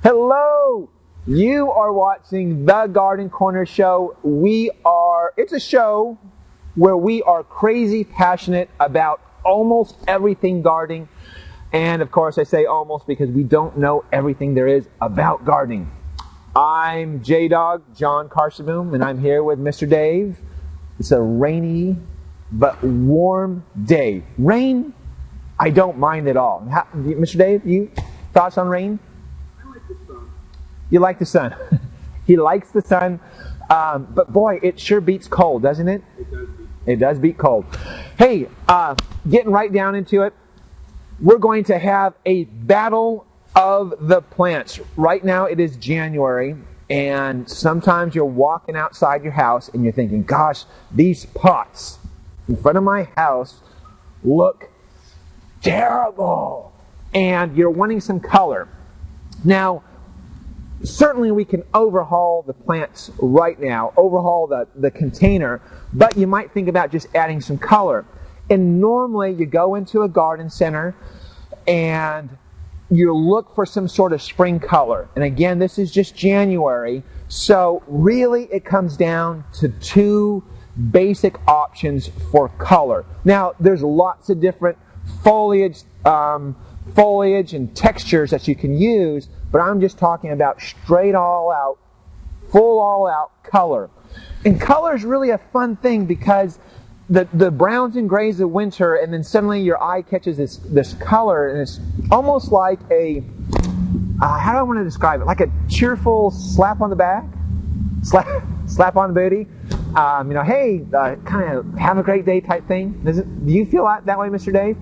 Hello! You are watching The Garden Corner Show. It's a show where we are crazy passionate about almost everything gardening. And of course I say almost because we don't know everything there is about gardening. I'm J-Dog, Jonn Karsseboom, and I'm here with Mr. Dave. It's a rainy but warm day. Rain, I don't mind at all. Mr. Dave, you thoughts on rain? You like the sun. He likes the sun. But boy, it sure beats cold, doesn't it? It does beat cold. Hey, getting right down into it, we're going to have a battle of the plants. Right now it is January, and sometimes you're walking outside your house and you're thinking, gosh, these pots in front of my house look terrible. And you're wanting some color. Now, certainly we can overhaul the plants right now, overhaul the container, but you might think about just adding some color. And normally you go into a garden center and you look for some sort of spring color. And again, this is just January, so really it comes down to two basic options for color. Now, there's lots of different foliage and textures that you can use, but I'm just talking about straight all out, full all out color. And color is really a fun thing because the browns and grays of winter, and then suddenly your eye catches this color, and it's almost like a, how do I want to describe it? Like a cheerful slap on the back, slap on the booty. Hey, kind of have a great day type thing. Do you feel that way, Mr. Dave?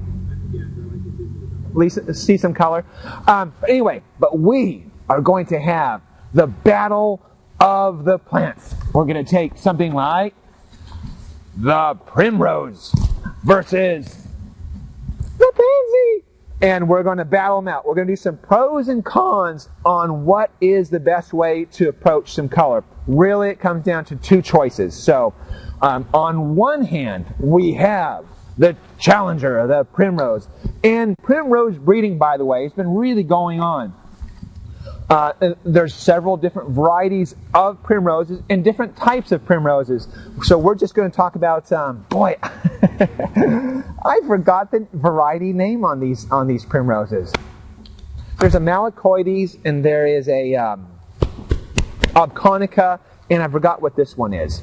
At least see some color. But we are going to have the battle of the plants. We're going to take something like the primrose versus the pansy, and we're going to battle them out. We're going to do some pros and cons on what is the best way to approach some color. Really, it comes down to two choices. So, on one hand, we have the challenger, the primrose. And primrose breeding, by the way, has been really going on. There's several different varieties of primroses and different types of primroses. So we're just going to talk about, I forgot the variety name on these primroses. There's a Malacoides, and there is a Obconica, and I forgot what this one is.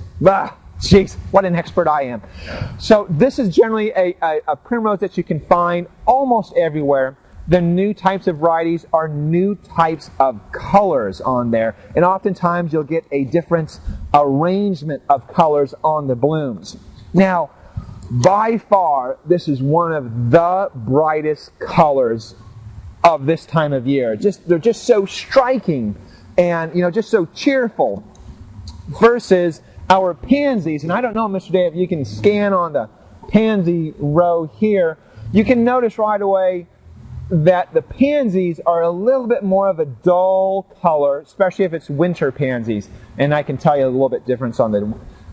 Jeez, what an expert I am. So this is generally a primrose that you can find almost everywhere. The new types of varieties are new types of colors on there. And oftentimes you'll get a different arrangement of colors on the blooms. Now, by far, this is one of the brightest colors of this time of year. They're just so striking and just so cheerful versus our pansies. And I don't know, Mr. Dave, if you can scan on the pansy row here, you can notice right away that the pansies are a little bit more of a dull color, especially if it's winter pansies. And I can tell you a little bit difference on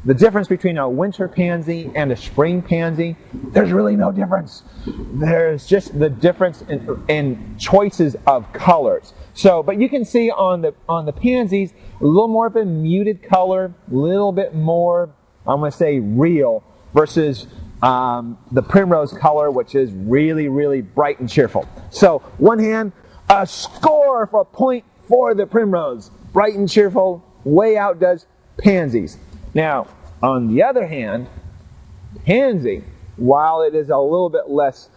the difference between a winter pansy and a spring pansy. There's really no difference. There's just the difference in choices of colors. So, but you can see on the pansies, a little more of a muted color, a little bit more, I'm going to say, real, versus the primrose color, which is really, really bright and cheerful. So, one hand, a score for a point for the primrose. Bright and cheerful, way outdoes pansies. Now, on the other hand, pansy, while it is a little bit less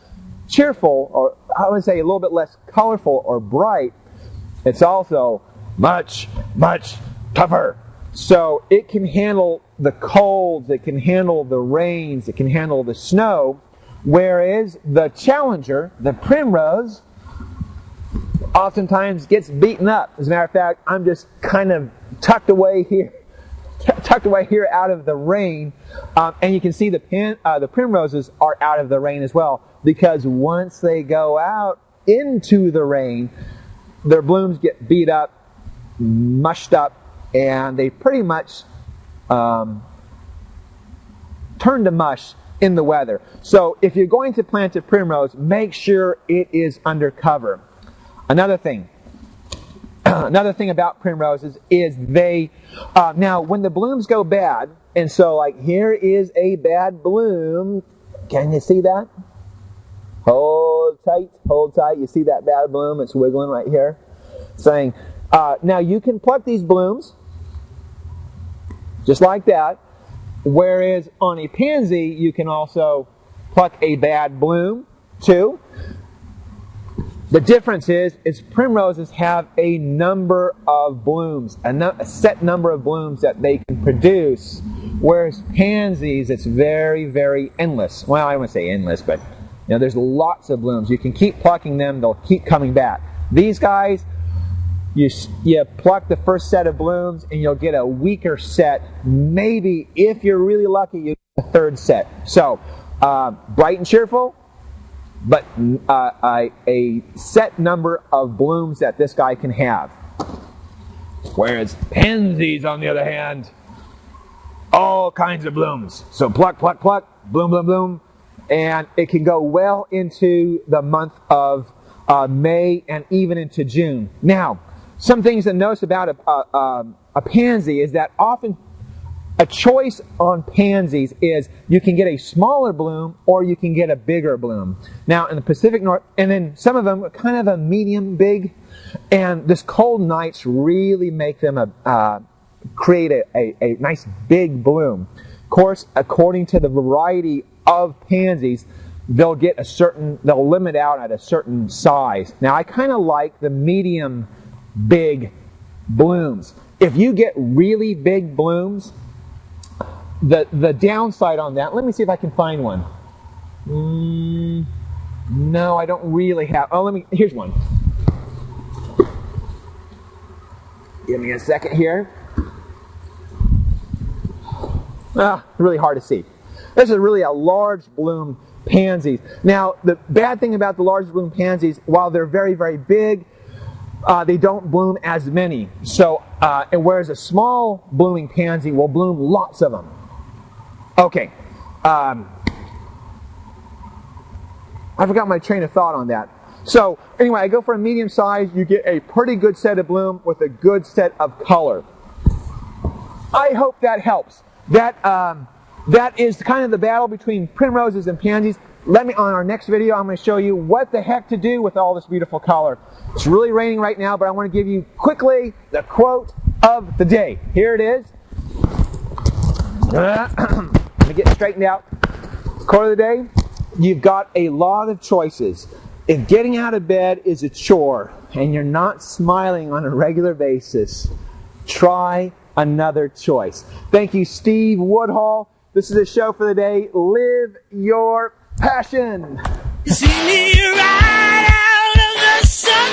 cheerful, or I would say a little bit less colorful or bright, it's also much, much tougher. So it can handle the colds, it can handle the rains, it can handle the snow, whereas the challenger, the primrose, oftentimes gets beaten up. As a matter of fact, I'm just kind of tucked away here out of the rain, and you can see the primroses are out of the rain as well, because once they go out into the rain, their blooms get beat up, mushed up, and they pretty much turn to mush in the weather. So if you're going to plant a primrose, make sure it is under cover. Another thing, another thing about primroses is they, now when the blooms go bad, and so like here is a bad bloom. Can you see that? Hold tight. You see that bad bloom? It's wiggling right here. Saying, now you can pluck these blooms, just like that. Whereas on a pansy, you can also pluck a bad bloom too. The difference is primroses have a number of blooms, a set number of blooms that they can produce, whereas pansies, it's very, very endless. Well, I don't want to say endless, but there's lots of blooms. You can keep plucking them; they'll keep coming back. These guys, you pluck the first set of blooms, and you'll get a weaker set. Maybe, if you're really lucky, you get a third set. So, bright and cheerful, but a set number of blooms that this guy can have. Whereas pansies, on the other hand, all kinds of blooms. So pluck, pluck, pluck, bloom, bloom, bloom, and it can go well into the month of May and even into June. Now, some things to notice about a pansy is that often a choice on pansies is you can get a smaller bloom or you can get a bigger bloom. Now in the Pacific North, and then some of them are kind of a medium big, and this cold nights really make them create a nice big bloom. Of course, according to the variety of pansies, they'll limit out at a certain size. Now I kind of like the medium big blooms. If you get really big blooms, the downside on that, let me see if I can find one. No, I don't really have. Here's one. Give me a second here. Really hard to see. This is really a large bloom pansies. Now, the bad thing about the large bloom pansies, while they're very, very big, they don't bloom as many. So, and whereas a small blooming pansy will bloom lots of them. Okay. I forgot my train of thought on that. So, anyway, I go for a medium size. You get a pretty good set of bloom with a good set of color. I hope that helps. That is kind of the battle between primroses and pansies. On our next video, I'm going to show you what the heck to do with all this beautiful color. It's really raining right now, but I want to give you quickly the quote of the day. Here it is. Let me get straightened out. Quote of the day. You've got a lot of choices. If getting out of bed is a chore and you're not smiling on a regular basis, try another choice. Thank you, Steve Woodhall. This is the show for the day. Live your passion. See me right out of the sun.